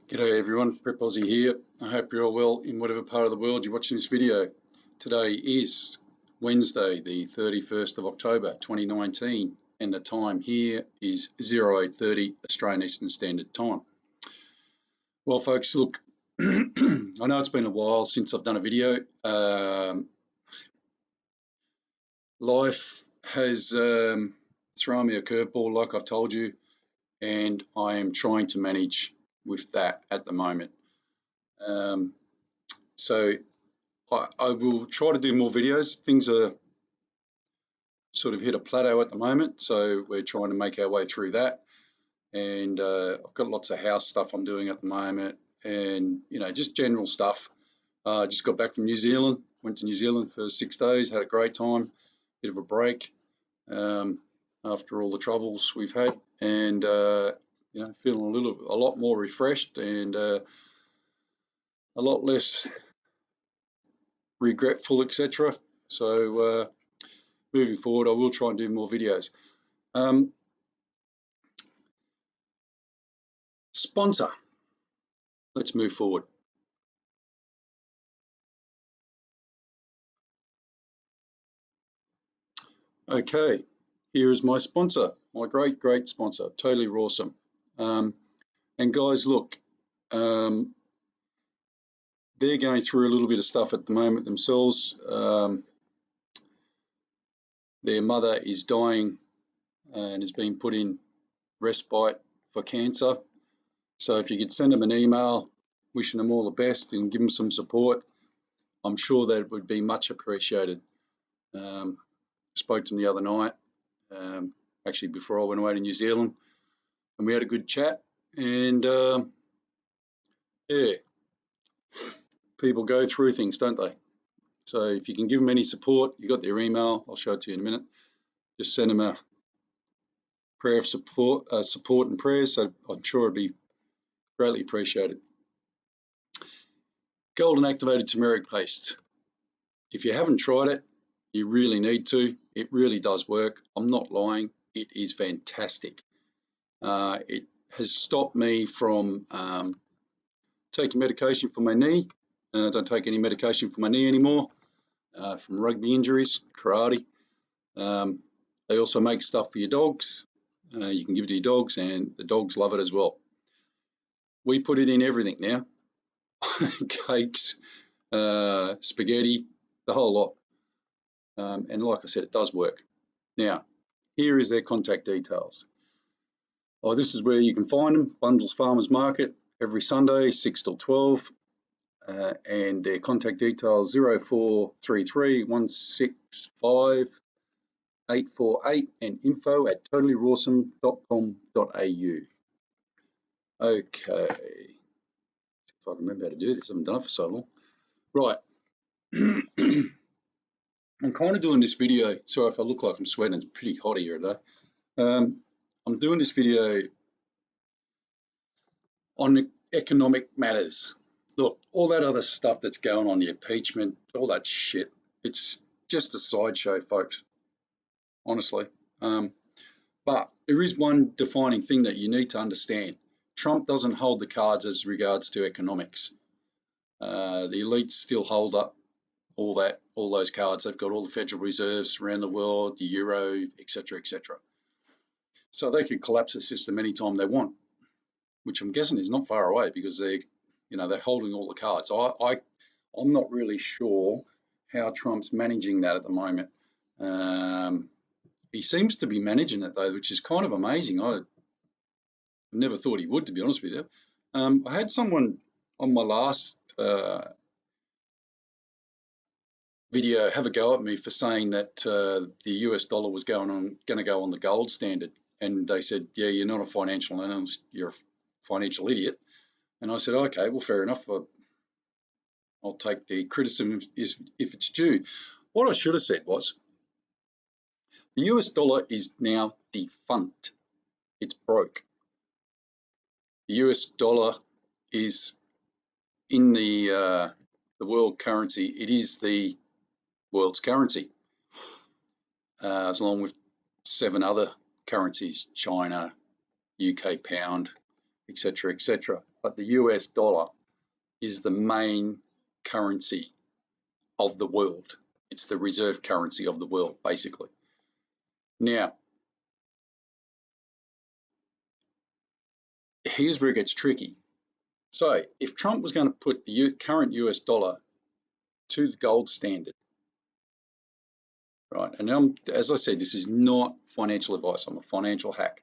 G'day everyone, Prep Aussie here. I hope you're all well in whatever part of the world you're watching this video. Today is Wednesday, the 31st of October 2019, and the time here is 08:30 Australian Eastern Standard Time. Well folks, look, I know it's been a while since I've done a video. Life has thrown me a curveball, like I've told you, and I am trying to manage with that at the moment. So I will try to do more videos. Things are sort of hit a plateau at the moment, so we're trying to make our way through that. And I've got lots of house stuff I'm doing at the moment, and just general stuff. Just got back from New Zealand. Went to New Zealand for 6 days. Had a great time. Bit of a break after all the troubles we've had, and feeling a lot more refreshed and a lot less regretful, etc. So moving forward, I will try and do more videos. Sponsor. Let's move forward. Okay, here is my sponsor, my great sponsor, Totally Rawsome. And guys, look, they're going through a little bit of stuff at the moment themselves. Their mother is dying and has been put in respite for cancer. So if you could send them an email wishing them all the best and give them some support, I'm sure that it would be much appreciated. Spoke to them the other night, actually before I went away to New Zealand, and we had a good chat. And yeah, people go through things, don't they? So if you can give them any support, you got their email. I'll show it to you in a minute. Just send them a prayer of support and prayers. So I'm sure it'd be greatly appreciated. Golden activated turmeric paste. If you haven't tried it, you really need to. It really does work. I'm not lying. It is fantastic. It has stopped me from taking medication for my knee. I don't take any medication for my knee anymore, from rugby injuries, karate. They also make stuff for your dogs. You can give it to your dogs, and the dogs love it as well. We put it in everything now. Cakes, spaghetti, the whole lot. And like I said, it does work. Now, here is their contact details. Oh, this is where you can find them, Bundles Farmers Market, every Sunday, 6 till 12. And their contact details 0433 165 848 and info@totallyrawsome.com.au. Okay, if I can remember how to do this, I haven't done it for so long. Right. I'm kind of doing this video, sorry if I look like I'm sweating, it's pretty hot here today. I'm doing this video on economic matters. Look, all that other stuff that's going on, the impeachment, all that shit, it's just a sideshow, folks, honestly. But there is one defining thing that you need to understand. Trump doesn't hold the cards as regards to economics. The elites still hold up all those cards. They've got all the Federal Reserves around the world, the euro, etc., etc. So they could collapse the system anytime they want, which I'm guessing is not far away because they're holding all the cards. I'm not really sure how Trump's managing that at the moment. He seems to be managing it though, which is kind of amazing. I never thought he would, to be honest with you. I had someone on my last video have a go at me for saying that the US dollar was going to go on the gold standard, and they said, yeah, you're not a financial analyst, you're a financial idiot. And I said, okay, well, fair enough. I'll take the criticism if it's due. What I should have said was, the US dollar is now defunct. It's broke. The US dollar is in the world currency. It is the world's currency, along with 7 other currencies: China, UK pound, etc., etc. But the US dollar is the main currency of the world. It's the reserve currency of the world, basically. Now, here's where it gets tricky. So if Trump was going to put the current US dollar to the gold standard, right, and as I said, this is not financial advice, I'm a financial hack.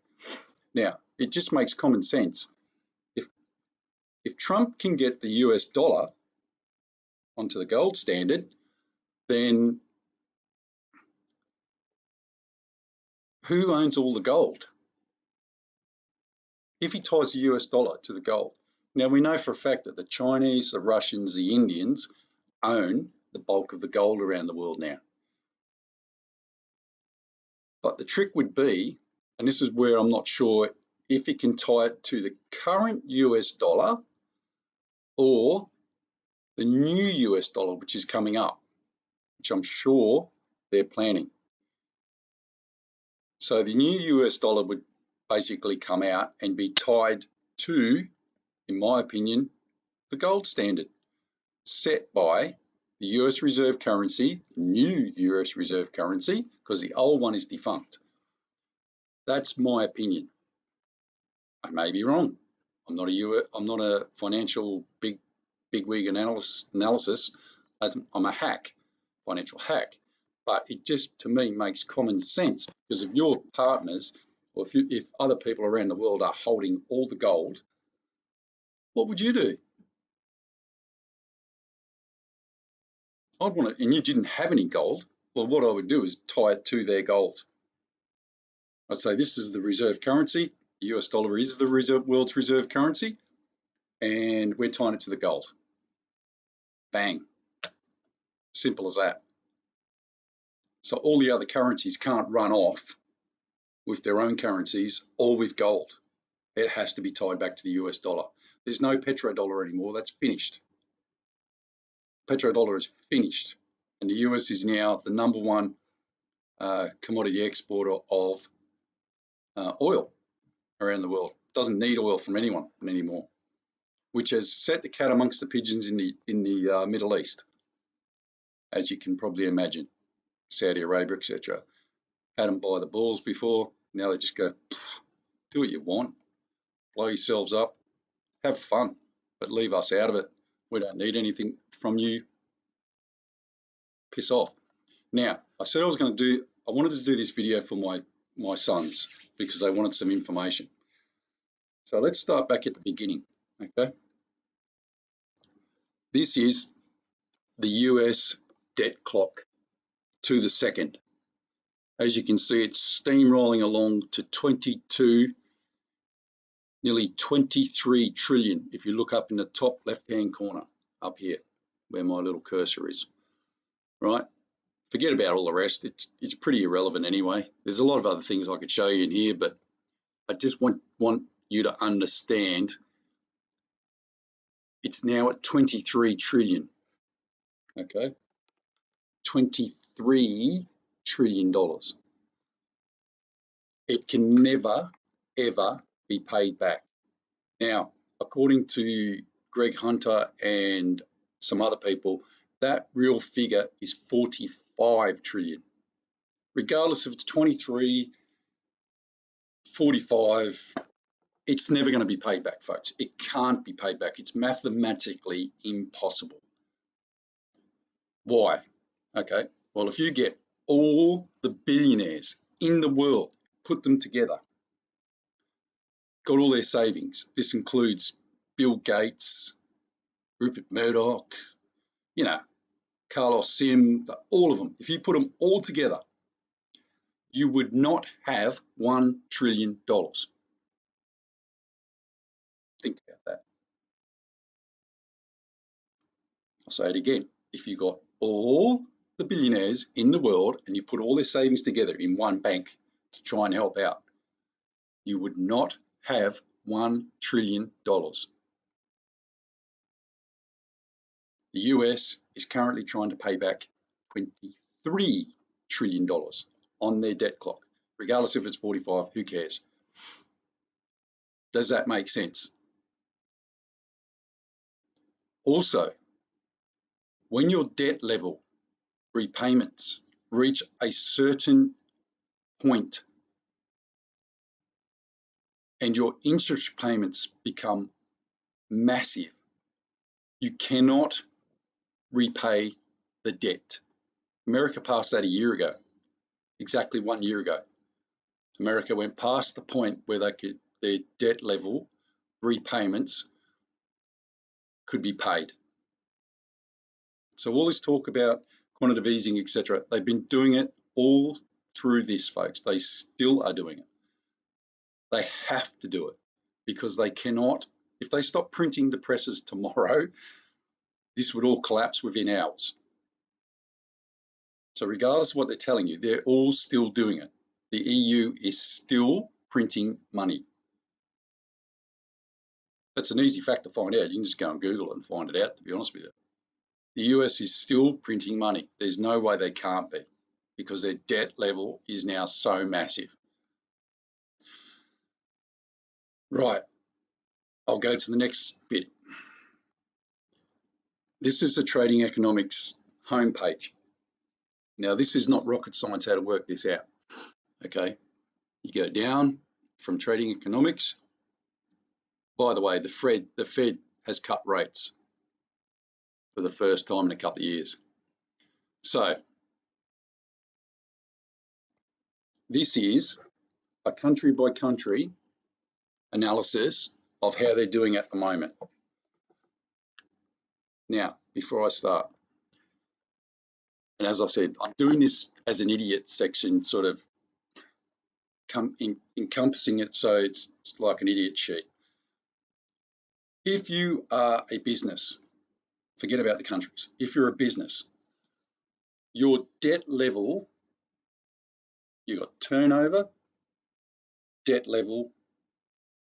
Now, it just makes common sense. If Trump can get the US dollar onto the gold standard, then who owns all the gold? If he ties the US dollar to the gold. Now, we know for a fact that the Chinese, the Russians, the Indians own the bulk of the gold around the world now. But the trick would be, and this is where I'm not sure if he can tie it to the current US dollar or the new US dollar, which is coming up, which I'm sure they're planning. So the new US dollar would basically come out and be tied to, in my opinion, the gold standard set by the US reserve currency, new US reserve currency, because the old one is defunct. That's my opinion. I may be wrong. I'm not a financial bigwig analysis. I'm a hack, financial hack. But it just, to me, makes common sense, because if your partners or if other people around the world are holding all the gold, what would you do? I'd want to, and you didn't have any gold. Well, what I would do is tie it to their gold. I'd say this is the reserve currency. The US dollar is the world's reserve currency, and we're tying it to the gold. Bang. Simple as that. So all the other currencies can't run off with their own currencies or with gold. It has to be tied back to the US dollar. There's no petrodollar anymore. That's finished. Petrodollar is finished. And the US is now the #1 commodity exporter of oil around the world. Doesn't need oil from anyone anymore, which has set the cat amongst the pigeons in the Middle East, as you can probably imagine. Saudi Arabia, etc. Had them by the balls before. Now they just go, do what you want, blow yourselves up, have fun, but leave us out of it. We don't need anything from you. Piss off. Now, I said I wanted to do this video for my sons because they wanted some information. So let's start back at the beginning, okay? This is the US debt clock to the second. As you can see, it's steamrolling along to 22, nearly 23 trillion. If you look up in the top left-hand corner, up here, where my little cursor is, right? Forget about all the rest. It's pretty irrelevant anyway. There's a lot of other things I could show you in here, but I just want you to understand it's now at 23 trillion, okay? $23 trillion. It can never, ever be paid back. Now, according to Greg Hunter and some other people, that real figure is 45 trillion. Regardless if it's 23, 45, it's never going to be paid back, folks. It can't be paid back. It's mathematically impossible. Why? Okay, well, if you get all the billionaires in the world, put them together, got all their savings. This includes Bill Gates, Rupert Murdoch, Carlos Sim, all of them. If you put them all together, you would not have $1 trillion. Think about that. I'll say it again. If you got all the billionaires in the world and you put all their savings together in one bank to try and help out, you would not have $1 trillion. The US is currently trying to pay back $23 trillion on their debt clock. Regardless if it's 45, who cares? Does that make sense? Also, when your debt level repayments reach a certain point and your interest payments become massive, you cannot repay the debt. America passed that a year ago, exactly 1 year ago. America went past the point where their debt level repayments could be paid. So all this talk about quantitative easing, etc., they've been doing it all through this, folks. They still are doing it. They have to do it because they cannot, if they stop printing the presses tomorrow, this would all collapse within hours. So regardless of what they're telling you, they're all still doing it. The EU is still printing money. That's an easy fact to find out. You can just go and Google it and find it out, to be honest with you. The US is still printing money. There's no way they can't be because their debt level is now so massive. Right, I'll go to the next bit. This is the Trading Economics homepage. Now, this is not rocket science how to work this out, okay? You go down from Trading Economics. By the way, the Fed has cut rates for the first time in a couple of years. So this is a country by country analysis of how they're doing at the moment. Now, before I start, and as I've said, I'm doing this as an idiot section, sort of encompassing it so it's like an idiot sheet. If you are a business, forget about the countries. If you're a business, your debt level, you've got turnover, debt level,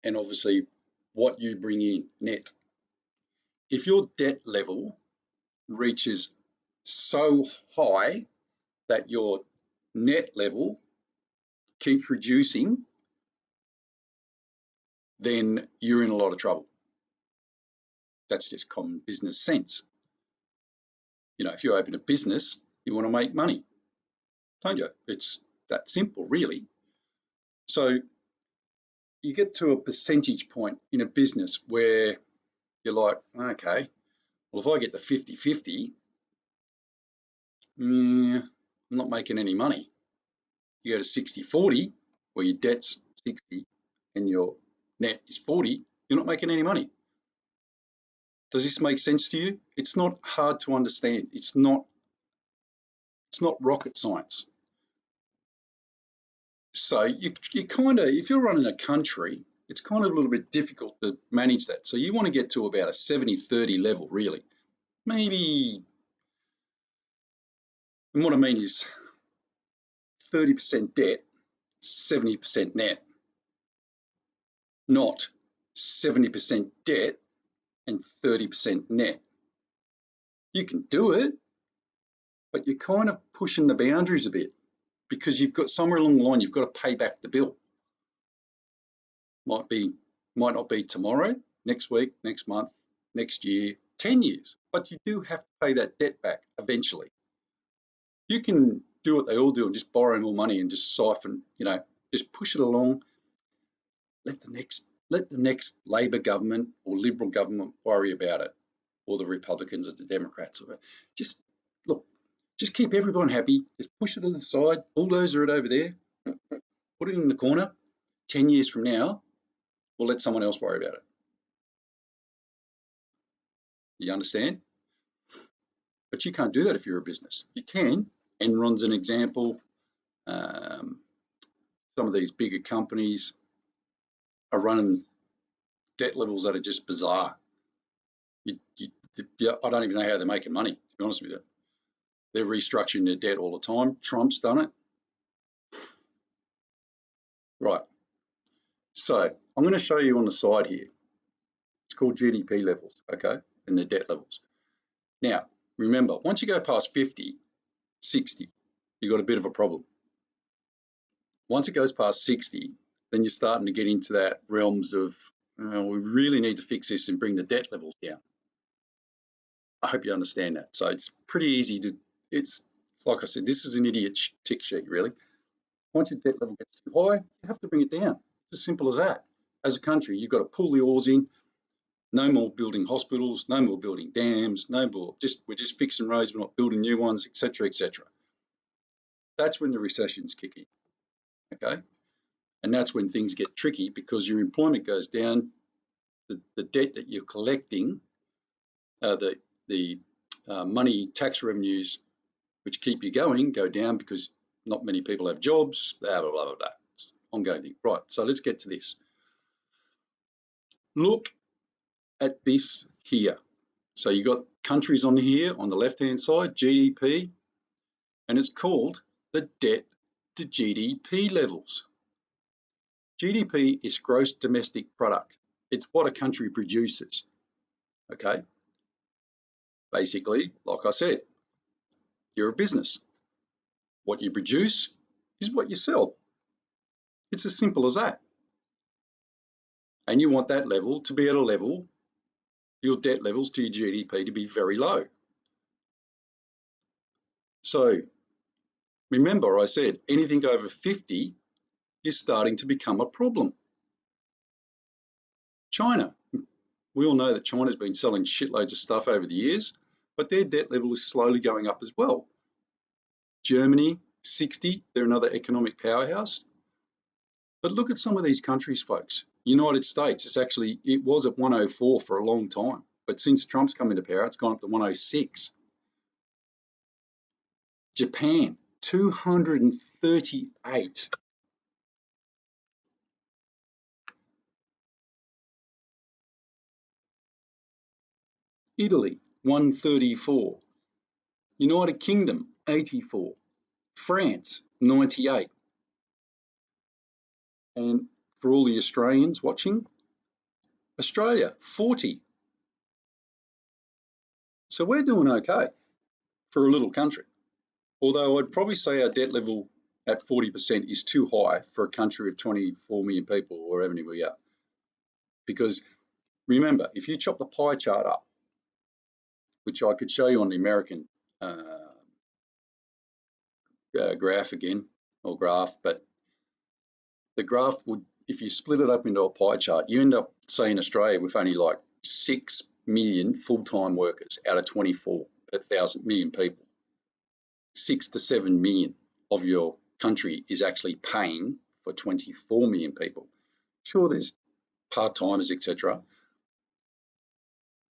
and obviously what you bring in, net. If your debt level reaches so high that your net level keeps reducing, then you're in a lot of trouble. That's just common business sense. You know, if you open a business, you want to make money, don't you? It's that simple, really. So you get to a percentage point in a business where you're like, okay, well, if I get to 50-50, I'm not making any money. You go to 60-40, where your debt's 60 and your net is 40, you're not making any money. Does this make sense to you? It's not hard to understand. It's not rocket science. So you kind of, if you're running a country, it's kind of a little bit difficult to manage that. So you want to get to about a 70-30 level, really. Maybe, and what I mean is 30% debt, 70% net, not 70% debt and 30% net. You can do it, but you're kind of pushing the boundaries a bit because you've got somewhere along the line, you've got to pay back the bill. Might not be tomorrow, next week, next month, next year, 10 years, but you do have to pay that debt back eventually. You can do what they all do and just borrow more money and just siphon, just push it along. Let the next Labor government or Liberal government worry about it, or the Republicans or the Democrats. Just keep everyone happy. Just push it to the side. Bulldozer it over there. Put it in the corner. 10 years from now, we'll let someone else worry about it. You understand? But you can't do that if you're a business. You can. Enron's an example. Some of these bigger companies are running debt levels that are just bizarre. I don't even know how they're making money, to be honest with you. They're restructuring their debt all the time. Trump's done it. Right. So I'm going to show you on the side here. It's called GDP levels, okay, and their debt levels. Now, remember, once you go past 50, 60, you've got a bit of a problem. Once it goes past 60, then you're starting to get into that realms of, we really need to fix this and bring the debt levels down. I hope you understand that. So it's pretty easy to, it's like I said, this is an idiot tick sheet, really. Once your debt level gets too high, you have to bring it down. It's as simple as that. As a country, you've got to pull the oars in. No more building hospitals, no more building dams, no more, we're just fixing roads, we're not building new ones, etc., etc. That's when the recessions kick in, okay? And that's when things get tricky because your employment goes down, the debt that you're collecting, the money tax revenues which keep you going go down because not many people have jobs, blah, blah, blah, blah, blah. It's ongoing thing. Right, so let's get to this. Look at this here. So you've got countries on here on the left-hand side, GDP, and it's called the debt to GDP levels. GDP is gross domestic product. It's what a country produces, okay? Basically, like I said, you're a business. What you produce is what you sell. It's as simple as that. And you want that level to be at a level, your debt levels to your GDP to be very low. So remember I said anything over 50 is starting to become a problem. China, we all know that China's been selling shitloads of stuff over the years, but their debt level is slowly going up as well. Germany, 60, they're another economic powerhouse. But look at some of these countries, folks. United States, it was at 104 for a long time, but since Trump's come into power, it's gone up to 106. Japan, 238. Italy, 134. United Kingdom, 84. France, 98. And for all the Australians watching, Australia, 40. So we're doing okay for a little country. Although I'd probably say our debt level at 40% is too high for a country of 24 million people or however many we are. Because remember, if you chop the pie chart up, which I could show you on the American graph again, or graph, but the graph would, if you split it up into a pie chart, you end up seeing Australia with only like 6 million full-time workers out of 24 per 1,000 million people. 6 to 7 million of your country is actually paying for 24 million people. Sure, there's part-timers, etc.,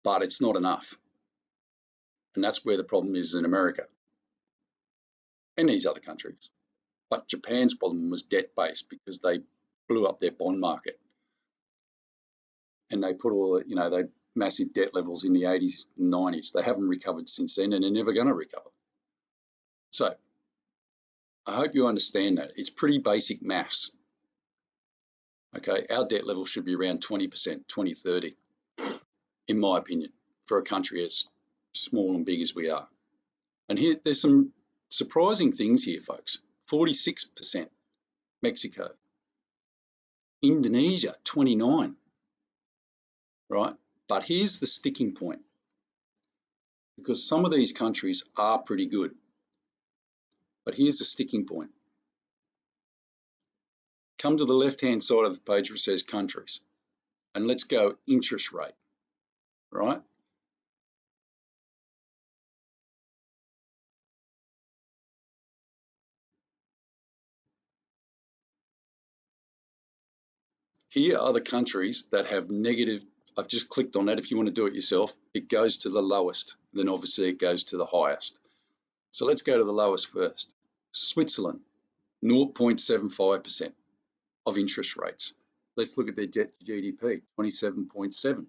but it's not enough. And that's where the problem is in America and these other countries. But Japan's problem was debt-based because they blew up their bond market. And they put all, they massive debt levels in the 80s and 90s. They haven't recovered since then, and they're never going to recover. So I hope you understand that. It's pretty basic maths. Okay, our debt level should be around 20%, 20, 30, in my opinion, for a country as small and big as we are. And here, there's some surprising things here, folks. 46%, Mexico. Indonesia, 29, right? But here's the sticking point, because some of these countries are pretty good. But here's the sticking point. Come to the left-hand side of the page where it says countries, and let's go interest rate, right? Here are the countries that have negative. I've just clicked on that. If you want to do it yourself, it goes to the lowest. Then obviously it goes to the highest. So let's go to the lowest first. Switzerland, 0.75% of interest rates. Let's look at their debt to GDP, 27.7.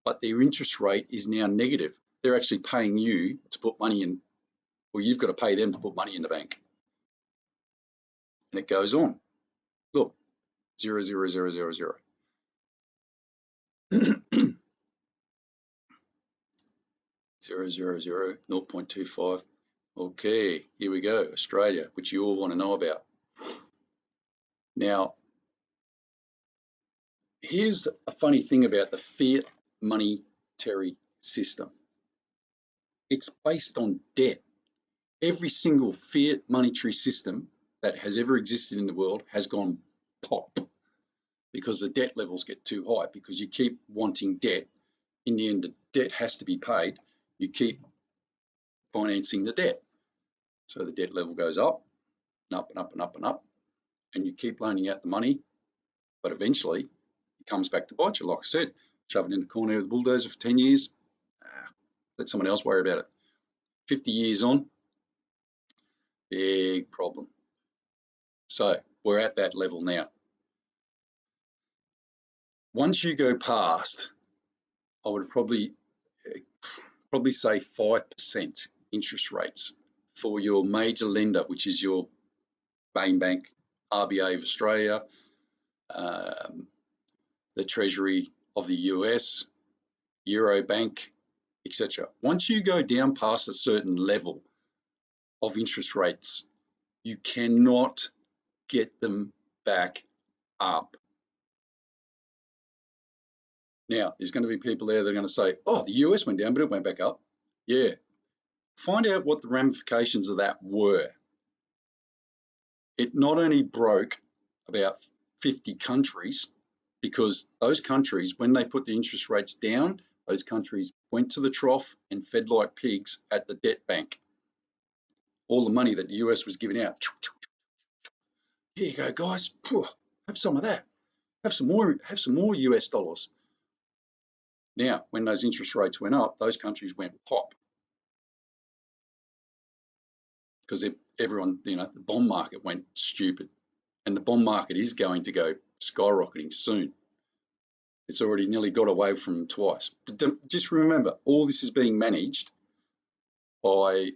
But their interest rate is now negative. They're actually paying you to put money in, or you've got to pay them to put money in the bank. And it goes on. Look, 0, 0, 0, 0, 0. 0, 0, 0, 0.25. Okay, here we go, Australia, which you all want to know about. Now, here's a funny thing about the fiat monetary system. It's based on debt. Every single fiat monetary system that has ever existed in the world has gone pop because the debt levels get too high, because you keep wanting debt. In the end, the debt has to be paid. You keep financing the debt. So the debt level goes up and up and up and up and up, and you keep loaning out the money, but eventually it comes back to bite you. Like I said, shove it in the corner of the bulldozer for 10 years, let someone else worry about it. 50 years on, big problem. So we're at that level now. Once you go past, I would probably say 5% interest rates for your major lender, which is your main bank, RBA of Australia, the Treasury of the US, Eurobank, etc. Once you go down past a certain level of interest rates, you cannot get them back up. Now, there's going to be people there that are going to say, oh, the US went down, but it went back up. Yeah. Find out what the ramifications of that were. It not only broke about 50 countries, because those countries, when they put the interest rates down, those countries went to the trough and fed like pigs at the debt bank. All the money that the US was giving out. Here you go, guys. Have some of that. Have some more US dollars. Now, when those interest rates went up, those countries went pop. Because everyone, the bond market went stupid. And the bond market is going to go skyrocketing soon. It's already nearly got away from them twice. But just remember, all this is being managed by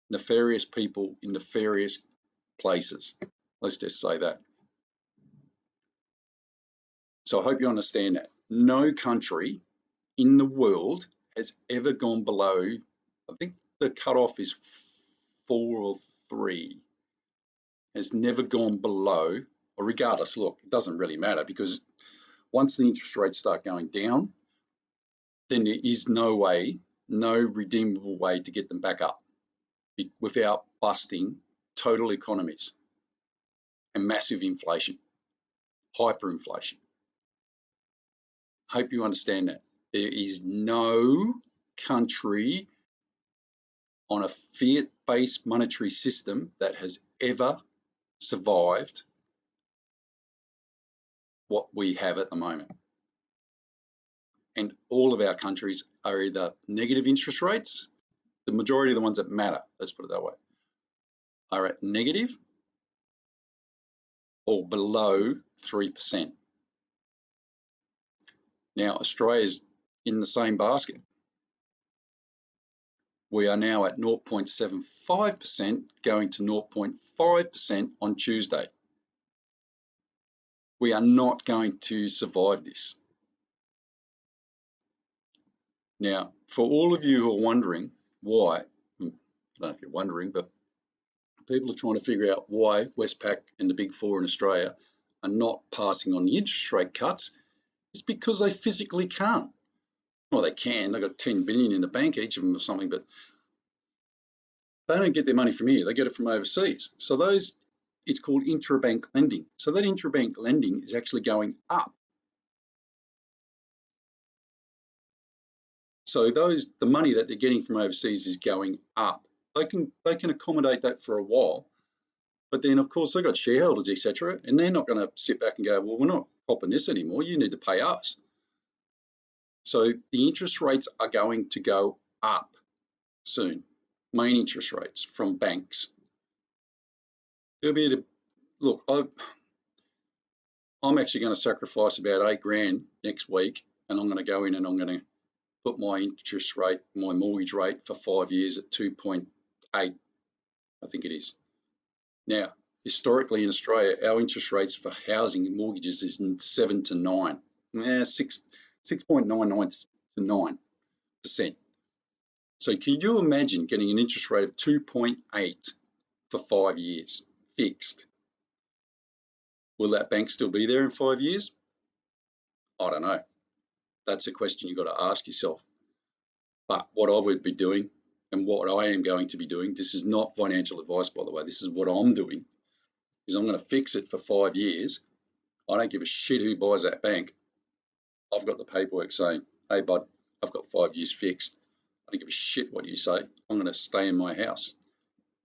nefarious people in nefarious places. Let's just say that. So I hope you understand that. No country in the world has ever gone below, I think the cutoff is 4 or 3, has never gone below, or regardless, look, it doesn't really matter, because once the interest rates start going down, then there is no way, no redeemable way to get them back up without busting total economies and massive inflation, hyperinflation. Hope you understand that. There is no country on a fiat-based monetary system that has ever survived what we have at the moment. And all of our countries are either negative interest rates, the majority of the ones that matter, let's put it that way, are at negative or below 3%. Now, Australia's in the same basket. We are now at 0.75%, going to 0.5% on Tuesday. We are not going to survive this. Now, for all of you who are wondering why, I don't know if you're wondering, but people are trying to figure out why Westpac and the Big Four in Australia are not passing on the interest rate cuts, it's because they physically can't. Well, they can. They've got 10 billion in the bank, each of them or something, but they don't get their money from here. They get it from overseas. So it's called intrabank lending. So that intrabank lending is actually going up. So the money that they're getting from overseas is going up. They can accommodate that for a while, but then of course they've got shareholders, etc., and they're not going to sit back and go, well, we're not popping this anymore. You need to pay us. So the interest rates are going to go up soon. Main interest rates from banks. It'll be look. I'm actually going to sacrifice about $8,000 next week, and I'm going to go in and I'm going to put my interest rate, my mortgage rate for 5 years at 2.8, I think it is. Now, historically in Australia, our interest rates for housing and mortgages is 7 to 9, 6.99 to 9%. So can you imagine getting an interest rate of 2.8 for 5 years, fixed? Will that bank still be there in 5 years? I don't know. That's a question you've got to ask yourself. But what I would be doing and what I am going to be doing, this is not financial advice, by the way, this is what I'm doing, is I'm going to fix it for 5 years. I don't give a shit who buys that bank. I've got the paperwork saying, hey, bud, I've got 5 years fixed. I don't give a shit what you say. I'm going to stay in my house.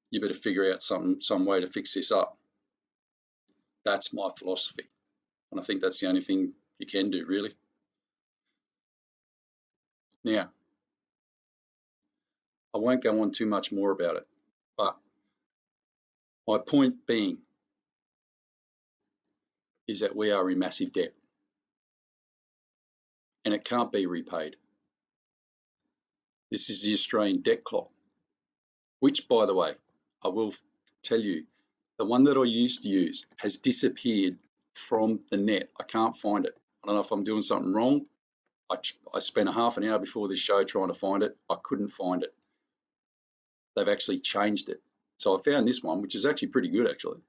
You better figure out some way to fix this up. That's my philosophy. And I think that's the only thing you can do, really. Now, I won't go on too much more about it, but my point being is that we are in massive debt and it can't be repaid. This is the Australian debt clock, which, by the way, I will tell you, the one that I used to use has disappeared from the net. I can't find it. I don't know if I'm doing something wrong. I spent a half an hour before this show trying to find it. I couldn't find it. They've actually changed it. So I found this one, which is actually pretty good, actually.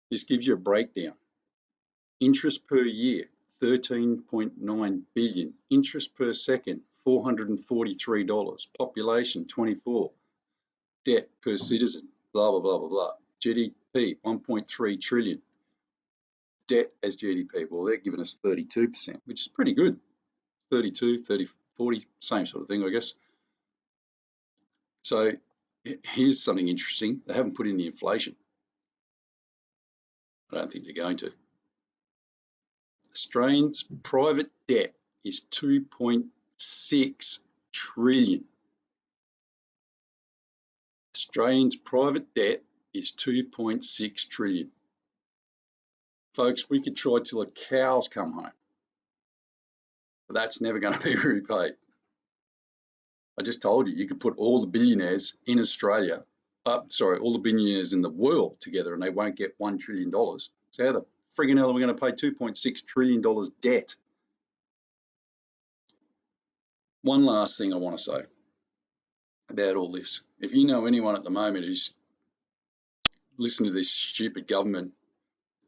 This gives you a breakdown. Interest per year, 13.9 billion. Interest per second, $443. Population, 24. Debt per citizen, blah, blah, blah, blah, blah. GDP, 1.3 trillion. Debt as GDP, well, they're giving us 32%, which is pretty good. 32, 30, 40, same sort of thing, I guess. So here's something interesting. They haven't put in the inflation. I don't think they're going to. Australians' private debt is 2.6 trillion. Australians' private debt is 2.6 trillion. Folks, we could try till the cows come home, but that's never going to be repaid. I just told you, you could put all the billionaires in Australia, all the billionaires in the world together and they won't get $1 trillion. So how the friggin' hell are we going to pay $2.6 trillion debt? One last thing I want to say about all this. If you know anyone at the moment who's listening to this stupid government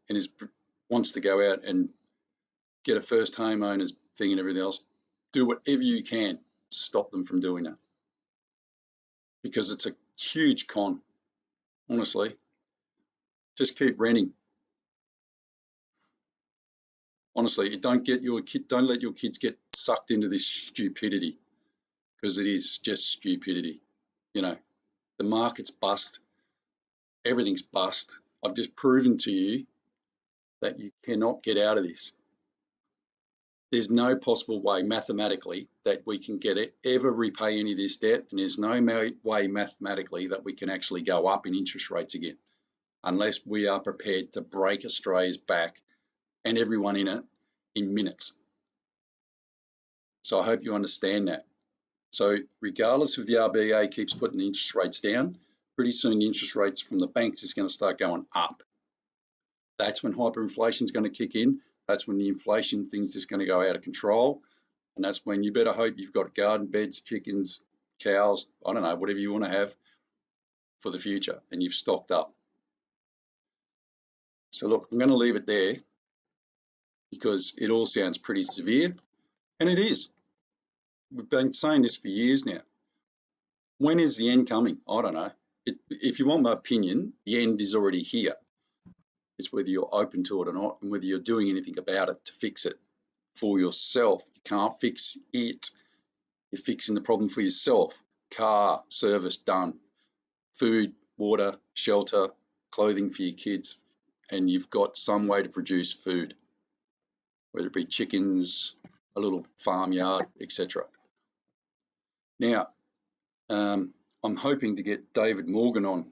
and wants to go out and get a first homeowners thing and everything else, do whatever you can to stop them from doing that. Because it's a huge con, honestly. Just keep renting. Honestly, don't let your kids get sucked into this stupidity, because it is just stupidity. You know, the market's bust, everything's bust. I've just proven to you that you cannot get out of this. There's no possible way mathematically that we can ever repay any of this debt, and there's no way mathematically that we can actually go up in interest rates again, unless we are prepared to break Australia's back and everyone in it in minutes. So I hope you understand that. So regardless if the RBA keeps putting the interest rates down, pretty soon the interest rates from the banks is going to start going up. That's when hyperinflation is going to kick in. That's when the inflation thing's just going to go out of control. And that's when you better hope you've got garden beds, chickens, cows, I don't know, whatever you want to have for the future, and you've stocked up. So look, I'm going to leave it there because it all sounds pretty severe, and it is. We've been saying this for years now. When is the end coming? I don't know. If you want my opinion, the end is already here. It's whether you're open to it or not, and whether you're doing anything about it to fix it for yourself. You can't fix it. You're fixing the problem for yourself. Car, service, done. Food, water, shelter, clothing for your kids, and you've got some way to produce food, whether it be chickens, a little farmyard, etc. Now, I'm hoping to get David Morgan on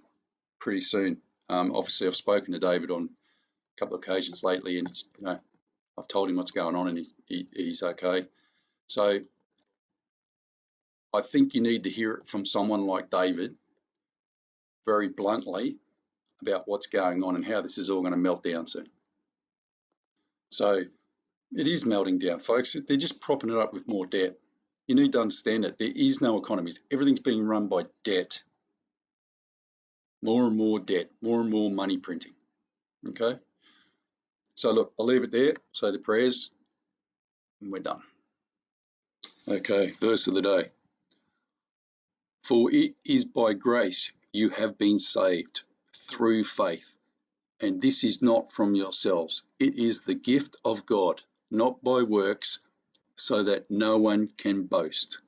pretty soon. Obviously, I've spoken to David on a couple of occasions lately, and I've told him what's going on, and he's okay. So I think you need to hear it from someone like David very bluntly about what's going on and how this is all going to melt down soon. So it is melting down, folks. They're just propping it up with more debt. You need to understand that there is no economy. Everything's being run by debt. More and more debt, more and more money printing. Okay? So look, I'll leave it there. Say the prayers, and we're done. Okay, verse of the day. For it is by grace you have been saved through faith, and this is not from yourselves. It is the gift of God, not by works, so that no one can boast.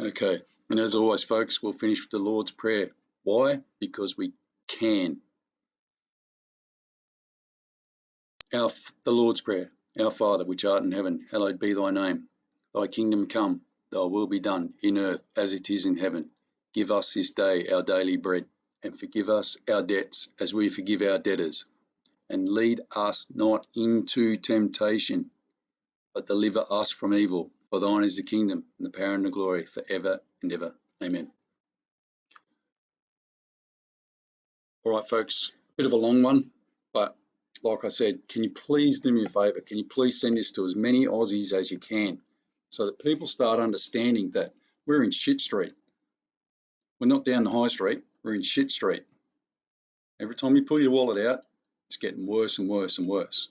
Okay, and as always, folks, we'll finish with the Lord's Prayer. Why? Because we can. The Lord's Prayer. Our Father, which art in heaven, hallowed be thy name. Thy kingdom come, thy will be done, in earth as it is in heaven. Give us this day our daily bread, and forgive us our debts as we forgive our debtors. And lead us not into temptation, but deliver us from evil. For thine is the kingdom, and the power and the glory, for ever and ever. Amen. All right, folks, a bit of a long one, but like I said, can you please do me a favour? Can you please send this to as many Aussies as you can so that people start understanding that we're in shit street. We're not down the high street, we're in shit street. Every time you pull your wallet out, it's getting worse and worse and worse.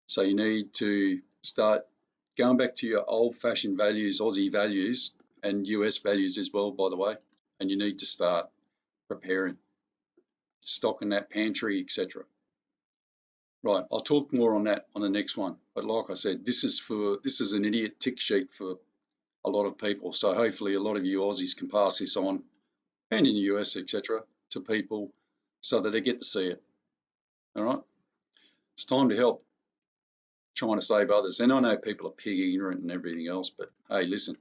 So you need to start going back to your old-fashioned values, Aussie values, and US values as well, by the way, and you need to start preparing, stocking that pantry, etc. Right, I'll talk more on that on the next one. But like I said, this is an idiot tick sheet for a lot of people. So hopefully a lot of you Aussies can pass this on, and in the US, etc., to people so that they get to see it. All right, it's time to help trying to save others. And I know people are pig ignorant and everything else, but hey, listen,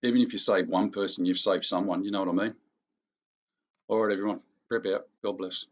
even if you save one person, you've saved someone. You know what I mean? All right, everyone, prep out. God bless.